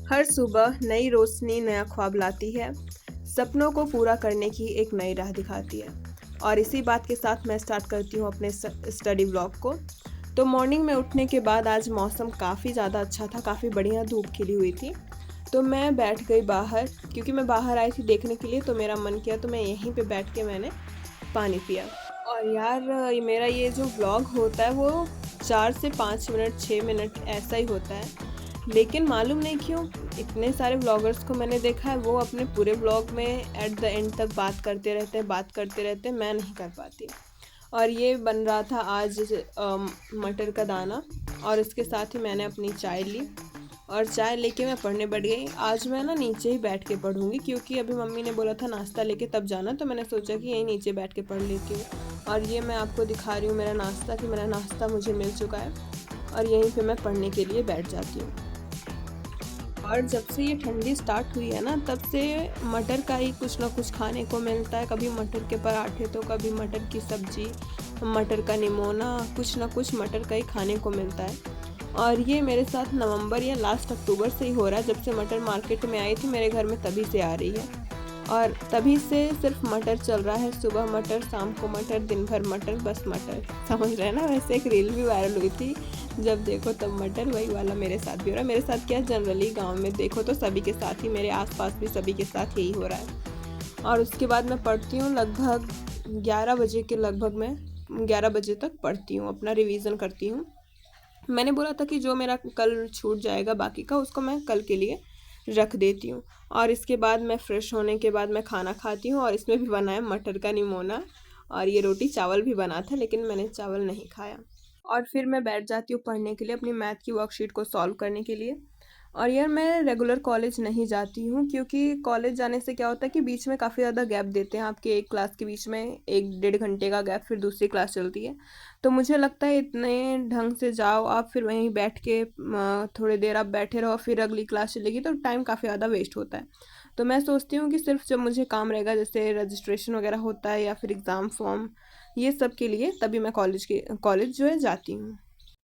हर सुबह नई रोशनी नया ख्वाब लाती है, सपनों को पूरा करने की एक नई राह दिखाती है। और इसी बात के साथ मैं स्टार्ट करती हूँ अपने स्टडी ब्लॉग को। तो मॉर्निंग में उठने के बाद आज मौसम काफ़ी ज़्यादा अच्छा था, काफ़ी बढ़िया धूप खिली हुई थी। तो मैं बैठ गई बाहर, क्योंकि मैं बाहर आई थी देखने के लिए, तो मेरा मन किया तो मैं यहीं पे बैठ के मैंने पानी पिया। और यार मेरा ये जो व्लॉग होता है वो 4 से 5 मिनट 6 मिनट ऐसा ही होता है, लेकिन मालूम नहीं क्यों इतने सारे व्लॉगर्स को मैंने देखा है वो अपने पूरे व्लॉग में एट द एंड तक बात करते रहते हैं, मैं नहीं कर पाती। और ये बन रहा था आज मटर का दाना, और इसके साथ ही मैंने अपनी चाय ली और चाय लेके मैं पढ़ने बैठ गई। आज मैं ना नीचे ही बैठ के पढ़ूंगी, क्योंकि अभी मम्मी ने बोला था नाश्ता लेके तब जाना, तो मैंने सोचा कि यहीं नीचे बैठ के पढ़ लेती हूँ। और ये मैं आपको दिखा रही हूँ मेरा नाश्ता, कि मेरा नाश्ता मुझे मिल चुका है और यहीं पे मैं पढ़ने के लिए बैठ जाती हूँ। और जब से ये ठंडी स्टार्ट हुई है ना, तब से मटर का ही कुछ ना कुछ खाने को मिलता है। कभी मटर के पराठे, तो कभी मटर की सब्जी, मटर का निमोना, कुछ ना कुछ मटर का ही खाने को मिलता है। और ये मेरे साथ नवंबर या लास्ट अक्टूबर से ही हो रहा है। जब से मटर मार्केट में आई थी मेरे घर में, तभी से आ रही है। और तभी से सिर्फ मटर चल रहा है, सुबह मटर, शाम को मटर, दिन भर मटर, बस मटर। समझ रहे हैं ना। वैसे एक रील भी वायरल हुई थी, जब देखो तब मटर, वही वाला मेरे साथ भी हो रहा है। मेरे साथ क्या, जनरली गांव में देखो तो सभी के साथ ही, मेरे आसपास भी सभी के साथ यही हो रहा है। और उसके बाद मैं पढ़ती हूँ लगभग 11 बजे के लगभग, मैं 11 बजे तक पढ़ती हूँ, अपना रिवीजन करती हूँ। मैंने बोला था कि जो मेरा कल छूट जाएगा बाकी का, उसको मैं कल के लिए रख देती हूँ। और इसके बाद मैं फ़्रेश होने के बाद मैं खाना खाती हूँ, और इसमें भी बना है मटर का निमोना, और ये रोटी चावल भी बना था, लेकिन मैंने चावल नहीं खाया। और फिर मैं बैठ जाती हूँ पढ़ने के लिए, अपनी मैथ की वर्कशीट को सॉल्व करने के लिए। और यार मैं रेगुलर कॉलेज नहीं जाती हूँ, क्योंकि कॉलेज जाने से क्या होता है कि बीच में काफ़ी ज़्यादा गैप देते हैं। आपके एक क्लास के बीच में 1 डेढ़ घंटे का गैप, फिर दूसरी क्लास चलती है। तो मुझे लगता है इतने ढंग से जाओ आप, फिर वहीं बैठ के थोड़ी देर आप बैठे रहो, फिर अगली क्लास चलेगी, तो टाइम काफ़ी ज़्यादा वेस्ट होता है। तो मैं सोचती हूँ कि सिर्फ जब मुझे काम रहेगा, जैसे रजिस्ट्रेशन वगैरह होता है या फिर एग्ज़ाम फॉर्म, ये सब के लिए, तभी मैं कॉलेज जो है जाती हूँ।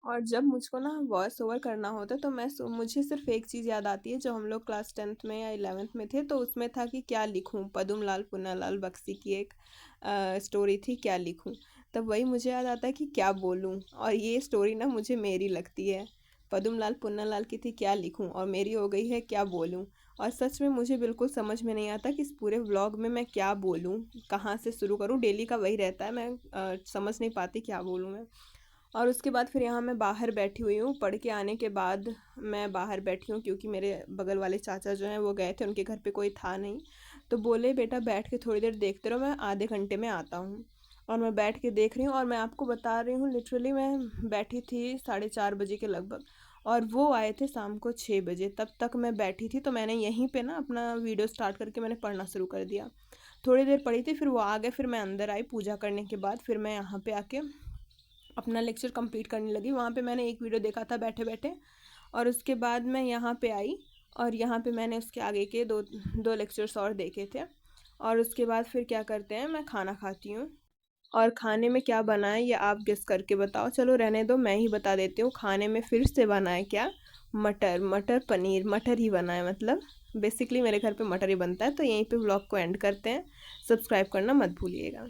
और जब मुझको ना वॉइस ओवर करना होता है, तो मुझे सिर्फ एक चीज़ याद आती है, जो हम लोग क्लास 10th में या 11th में थे, तो उसमें था कि क्या लिखूं, पदुम लाल पुन्नालाल बख्शी की एक स्टोरी थी, क्या लिखूं। तब वही मुझे याद आता है कि क्या बोलूं, और ये स्टोरी ना मुझे मेरी लगती है। पदुम लाल पुन्नालाल की थी क्या लिखूं, और मेरी हो गई है क्या बोलूं। और सच में मुझे बिल्कुल समझ में नहीं आता कि इस पूरे व्लॉग में मैं क्या बोलूं, कहाँ से शुरू करूं। डेली का वही रहता है, मैं समझ नहीं पाती क्या बोलूं मैं। और उसके बाद फिर यहाँ मैं बाहर बैठी हुई हूँ, पढ़ के आने के बाद मैं बाहर बैठी हूँ, क्योंकि मेरे बगल वाले चाचा जो हैं वो गए थे, उनके घर पे कोई था नहीं। तो बोले बेटा बैठ के थोड़ी देर देखते रहो, मैं आधे घंटे में आता हूँ। और मैं बैठ के देख रही हूँ, और मैं आपको बता रही हूँ लिटरली मैं बैठी थी 4:30 बजे के लगभग, और वो आए थे शाम को 6 बजे। तब तक मैं बैठी थी, तो मैंने यहीं पे ना अपना वीडियो स्टार्ट करके मैंने पढ़ना शुरू कर दिया। थोड़ी देर पढ़ी थी, फिर वो आ गए, फिर मैं अंदर आई पूजा करने के बाद, फिर मैं यहाँ पे आके अपना लेक्चर कंप्लीट करने लगी। वहाँ पे मैंने एक वीडियो देखा था बैठे बैठे, और उसके बाद मैं यहाँ पे आई, और यहाँ पे मैंने उसके आगे के दो दो लेक्चर्स और देखे थे। और उसके बाद फिर क्या करते हैं, मैं खाना खाती हूँ। और खाने में क्या बना है ये आप गेस करके बताओ। चलो रहने दो, मैं ही बता देती हूँ। खाने में फिर से बना है क्या, मटर, मटर पनीर, मटर ही बना है। मतलब बेसिकली मेरे घर पे मटर ही बनता है। तो यहीं पे व्लॉग को एंड करते हैं। सब्सक्राइब करना मत भूलिएगा।